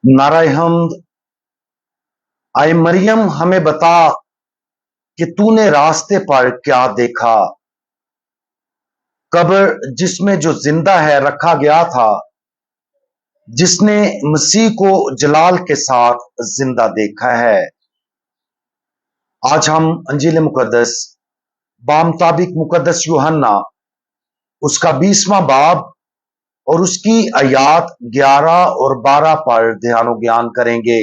नाराए हमद। आए मरियम, हमें बता कि तूने रास्ते पर क्या देखा। कब्र जिसमें जो जिंदा है रखा गया था, जिसने मसीह को जलाल के साथ जिंदा देखा है। आज हम अंजील मुकद्दस बामुताबिक मुकद्दस यूहन्ना उसका 20वां बाब और उसकी आयात 11 और 12 पर ध्यान ज्ञान करेंगे।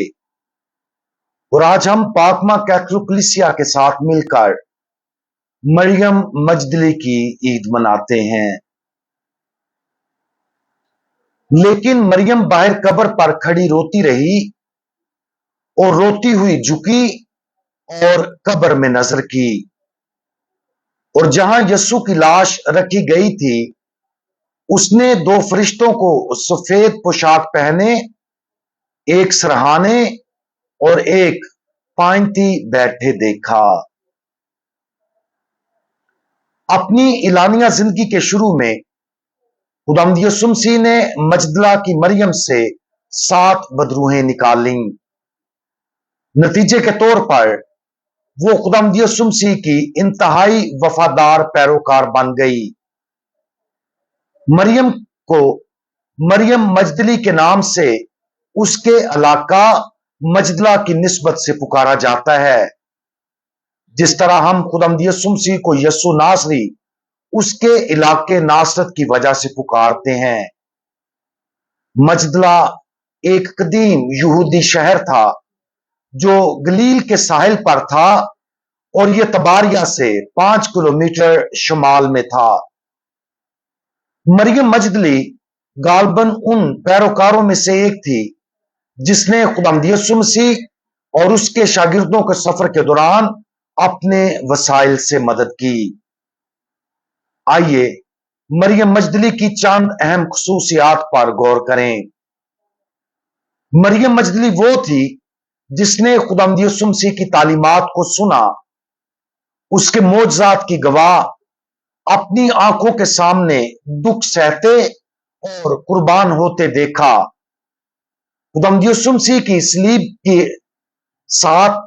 और आज हम पाकमा कैथोलिक कलीसिया के साथ मिलकर मरियम मजदली की ईद मनाते हैं। लेकिन मरियम बाहर कब्र पर खड़ी रोती रही और रोती हुई झुकी और कब्र में नजर की, और जहां यस्सु की लाश रखी गई थी उसने दो फरिश्तों को सफेद पोशाक पहने, एक सरहाने और एक पांति बैठे देखा। अपनी इलानिया जिंदगी के शुरू में खुदावंद यीशु मसीह ने मजदला की मरियम से 7 बदरूहें निकाली। नतीजे के तौर पर वो खुदावंद यीशु मसीह की इंतहाई वफादार पैरोकार बन गई। मरियम को मरियम मजदली के नाम से उसके इलाका मजदला की निस्बत से पुकारा जाता है। जिस तरह हम खुदावंद यीशु मसीह को यस्सु नासरी उसके इलाके नासरत की वजह से पुकारते हैं। मजदला एक कदीम यहूदी शहर था जो गलील के साहिल पर था और यह तबारिया से 5 किलोमीटर शुमाल में था। मरियम मजदली गालबन उन पैरोकारों में से एक थी जिसने खुदावंद यीशु मसीह और उसके शागिर्दों के सफर के दौरान अपने वसाइल से मदद की। आइए मरियम मजदली की चंद अहम खुसूसियात पर गौर करें। मरियम मजदली वो थी जिसने खुदावंद यीशु मसीह की तालीमात को सुना, उसके मोजज़ात की गवाह, अपनी आंखों के सामने दुख सहते और कुर्बान होते देखा। खुदावंद यीशु मसीह की सलीब के साथ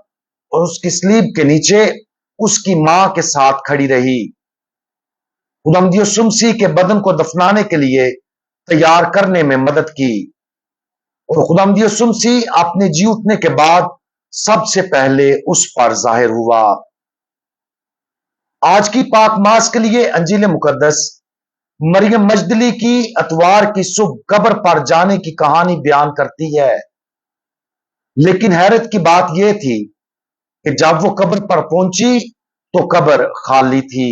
और उसकी सलीब के नीचे उसकी मां के साथ खड़ी रही। खुदावंद यीशु मसीह के बदन को दफनाने के लिए तैयार करने में मदद की, और खुदावंद यीशु मसीह अपने जी उठने के बाद सबसे पहले उस पर जाहिर हुआ। आज की पाक मास के लिए अंजील मुकद्दस मरियम मजदली की अतवार की सुबह कब्र पर जाने की कहानी बयान करती है। लेकिन हैरत की बात यह थी कि जब वो कब्र पर पहुंची तो कब्र खाली थी।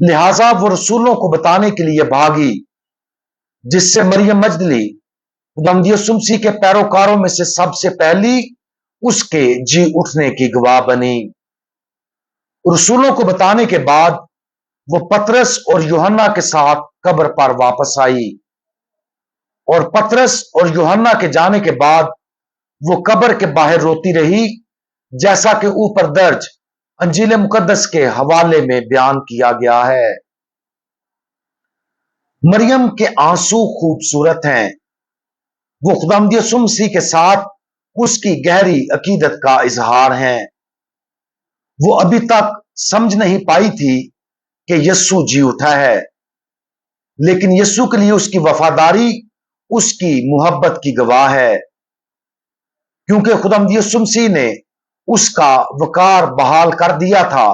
लिहाजा वो रसूलों को बताने के लिए भागी, जिससे मरियम मजदली खुदावंद यीशु मसीह के पैरोकारों में से सबसे पहली उसके जी उठने की गवाह बनी। रसूलों को बताने के बाद वो पतरस और यूहन्ना के साथ कब्र पर वापस आई, और पतरस और यूहन्ना के जाने के बाद वो कब्र के बाहर रोती रही, जैसा कि ऊपर दर्ज अंजील मुकद्दस के हवाले में बयान किया गया है। मरियम के आंसू खूबसूरत हैं। वो खुदावंद यीशु मसीह के साथ उसकी गहरी अकीदत का इजहार है। वो अभी तक समझ नहीं पाई थी कि यस्सु जी उठा है, लेकिन यस्सु के लिए उसकी वफादारी उसकी मोहब्बत की गवाह है, क्योंकि खुदावंद यीशु मसीह ने उसका वकार बहाल कर दिया था।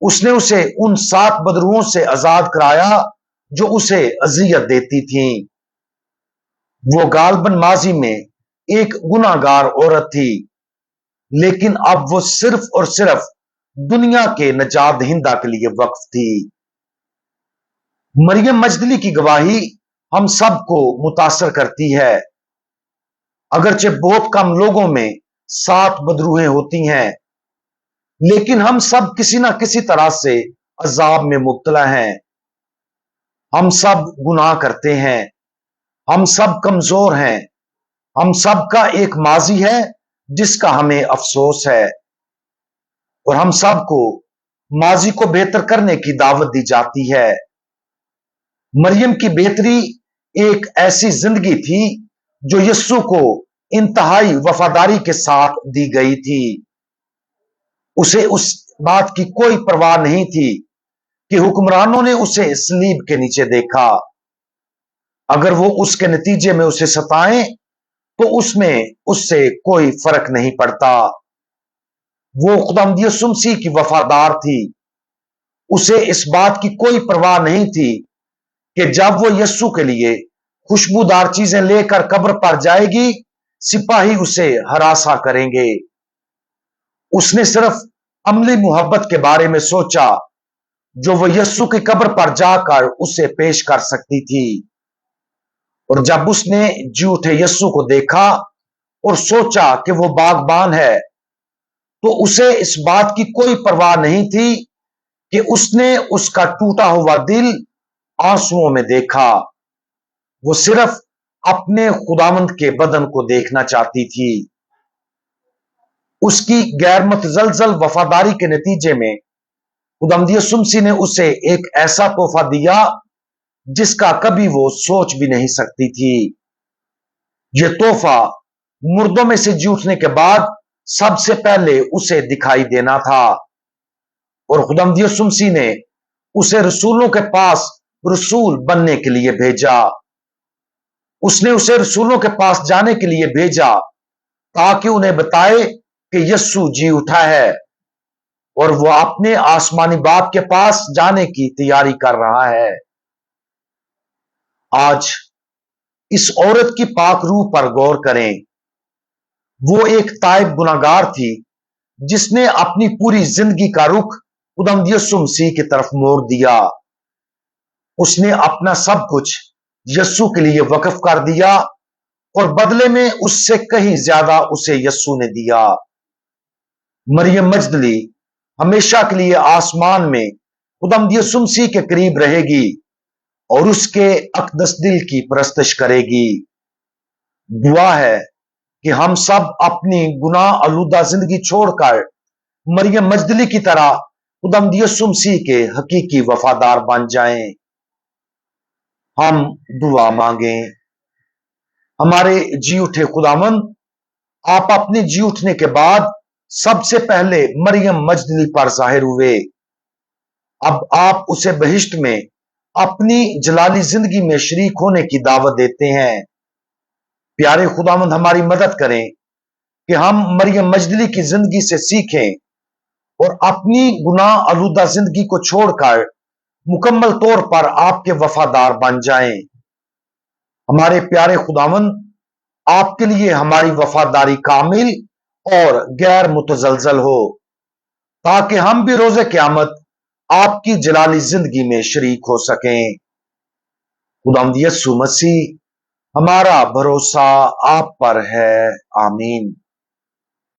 उसने उसे उन 7 बदरूहों से आजाद कराया जो उसे अजियत देती थीं। वो गालबन माजी में एक गुनाहगार औरत थी, लेकिन अब वो सिर्फ और सिर्फ दुनिया के नजात दहिंदा के लिए वक्फ थी। मरियम मजदली की गवाही हम सबको मुतासर करती है। अगरचे बहुत कम लोगों में 7 बदरूहें होती हैं, लेकिन हम सब किसी ना किसी तरह से अजाब में मुब्तला हैं। हम सब गुनाह करते हैं, हम सब कमजोर हैं, हम सब का एक माजी है जिसका हमें अफसोस है, और हम सबको माजी को बेहतर करने की दावत दी जाती है। मरियम की बेहतरी एक ऐसी जिंदगी थी जो यस्सु को इंतहाई वफादारी के साथ दी गई थी। उसे उस बात की कोई परवाह नहीं थी कि हुक्मरानों ने उसे सलीब के नीचे देखा। अगर वो उसके नतीजे में उसे सताएं तो उसमें उससे कोई फर्क नहीं पड़ता। वो खुदावंद यीशु मसीह की वफादार थी। उसे इस बात की कोई परवाह नहीं थी कि जब वो यस्सु के लिए खुशबूदार चीजें लेकर कब्र पर जाएगी, सिपाही उसे हरासा करेंगे। उसने सिर्फ अमली मोहब्बत के बारे में सोचा जो वो यस्सु की कब्र पर जाकर उसे पेश कर सकती थी। और जब उसने जी उठे यस्सु को देखा और सोचा कि वो बागबान है, तो उसे इस बात की कोई परवाह नहीं थी कि उसने उसका टूटा हुआ दिल आंसुओं में देखा। वो सिर्फ अपने खुदावंद के बदन को देखना चाहती थी। उसकी गैर मुतजलजल वफादारी के नतीजे में खुदावंद यीशु मसीह ने उसे एक ऐसा तोहफा दिया जिसका कभी वो सोच भी नहीं सकती थी। यह तोहफा मुर्दों में से जी उठने के बाद सबसे पहले उसे दिखाई देना था। और खुदावंद यीशु मसीह ने उसे रसूलों के पास रसूल बनने के लिए भेजा। उसने उसे रसूलों के पास जाने के लिए भेजा ताकि उन्हें बताए कि यस्सु जी उठा है और वो अपने आसमानी बाप के पास जाने की तैयारी कर रहा है। आज इस औरत की पाक रूह पर गौर करें। वो एक ताइब गुनाहगार थी जिसने अपनी पूरी जिंदगी का रुख खुदावंद यीशु मसीह की तरफ मोड़ दिया। उसने अपना सब कुछ यस्सु के लिए वक्फ कर दिया और बदले में उससे कहीं ज्यादा उसे यस्सु ने दिया। मरियम मजदली हमेशा के लिए आसमान में खुदावंद यीशु मसीह के करीब रहेगी और उसके अकदस दिल की परस्तश करेगी। दुआ है कि हम सब अपनी गुनाह आलूदा जिंदगी छोड़कर मरियम मजदली की तरह खुदावंद यीशु मसीह के हकीकी वफादार बन जाएं। हम दुआ मांगें। हमारे जी उठे खुदावंद, आप अपने जी उठने के बाद सबसे पहले मरियम मजदली पर जाहिर हुए। अब आप उसे बहिश्त में अपनी जलाली जिंदगी में शरीक होने की दावत देते हैं। प्यारे खुदावंद, हमारी मदद करें कि हम मरियम मजदली की जिंदगी से सीखें और अपनी गुनाह आलूदा जिंदगी को छोड़कर मुकम्मल तौर पर आपके वफादार बन जाएं। हमारे प्यारे खुदावंद, आपके लिए हमारी वफादारी कामिल और गैर मुतजलजल हो, ताकि हम भी रोजे क़यामत आपकी जलाली जिंदगी में शरीक हो सकें। खुदावंद यीशु मसीह, हमारा भरोसा आप पर है। आमीन।